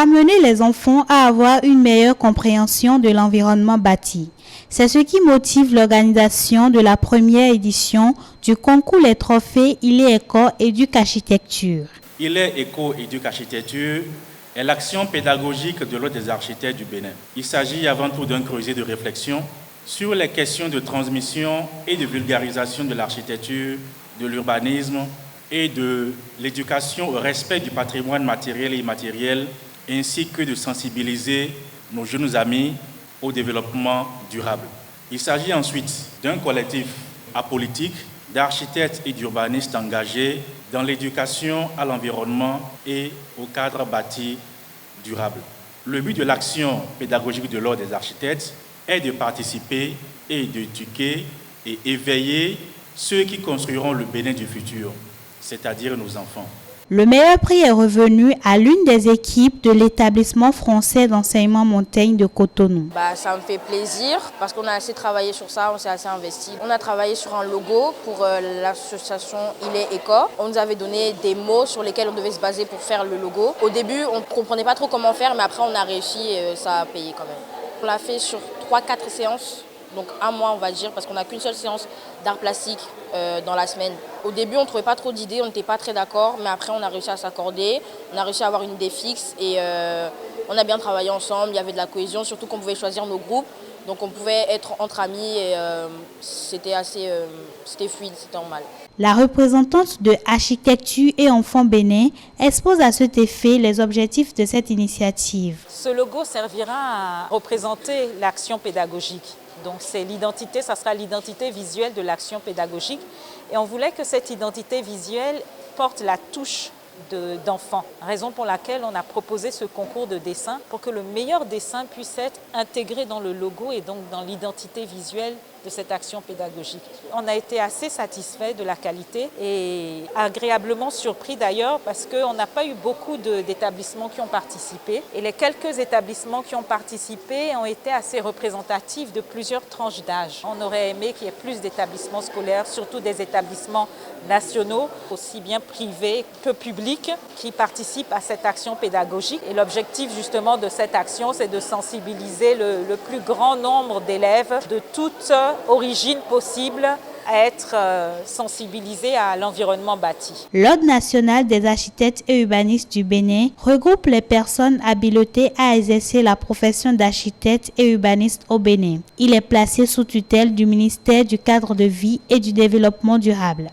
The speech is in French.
amener les enfants à avoir une meilleure compréhension de l'environnement bâti. C'est ce qui motive l'organisation de la première édition du concours Les Trophées Il est Éco Éduc Architecture. Il est Éco Éduc Architecture est l'action pédagogique de l'Ordre des architectes du Bénin. Il s'agit avant tout d'un creuset de réflexion sur les questions de transmission et de vulgarisation de l'architecture, de l'urbanisme et de l'éducation au respect du patrimoine matériel et immatériel, ainsi que de sensibiliser nos jeunes amis au développement durable. Il s'agit ensuite d'un collectif apolitique d'architectes et d'urbanistes engagés dans l'éducation à l'environnement et au cadre bâti durable. Le but de l'action pédagogique de l'Ordre des architectes est de participer et d'éduquer et éveiller ceux qui construiront le Bénin du futur, c'est-à-dire nos enfants. Le meilleur prix est revenu à l'une des équipes de l'établissement français d'enseignement montagne de Cotonou. Ça me fait plaisir parce qu'on a assez travaillé sur ça, on s'est assez investi. On a travaillé sur un logo pour l'association Il est Éco. On nous avait donné des mots sur lesquels on devait se baser pour faire le logo. Au début, on ne comprenait pas trop comment faire, mais après on a réussi et ça a payé quand même. On l'a fait sur 3-4 séances. Donc un mois on va dire, parce qu'on n'a qu'une seule séance d'art plastique dans la semaine. Au début on ne trouvait pas trop d'idées, on n'était pas très d'accord, mais après on a réussi à s'accorder, on a réussi à avoir une idée fixe et on a bien travaillé ensemble, il y avait de la cohésion, surtout qu'on pouvait choisir nos groupes, donc on pouvait être entre amis et c'était fluide, c'était normal. La représentante de Architecture et Enfants Bénin expose à cet effet les objectifs de cette initiative. Ce logo servira à représenter l'action pédagogique. Donc c'est l'identité, ça sera l'identité visuelle de l'action pédagogique. Et on voulait que cette identité visuelle porte la touche d'enfants. Raison pour laquelle on a proposé ce concours de dessin pour que le meilleur dessin puisse être intégré dans le logo et donc dans l'identité visuelle de cette action pédagogique. On a été assez satisfait de la qualité et agréablement surpris d'ailleurs parce qu'on n'a pas eu beaucoup d'établissements qui ont participé et les quelques établissements qui ont participé ont été assez représentatifs de plusieurs tranches d'âge. On aurait aimé qu'il y ait plus d'établissements scolaires, surtout des établissements nationaux, aussi bien privés que publics, qui participent à cette action pédagogique. Et l'objectif justement de cette action, c'est de sensibiliser le plus grand nombre d'élèves de toute origine possible à être sensibilisés à l'environnement bâti. L'Ordre national des architectes et urbanistes du Bénin regroupe les personnes habilitées à exercer la profession d'architecte et urbaniste au Bénin. Il est placé sous tutelle du ministère du Cadre de vie et du Développement durable.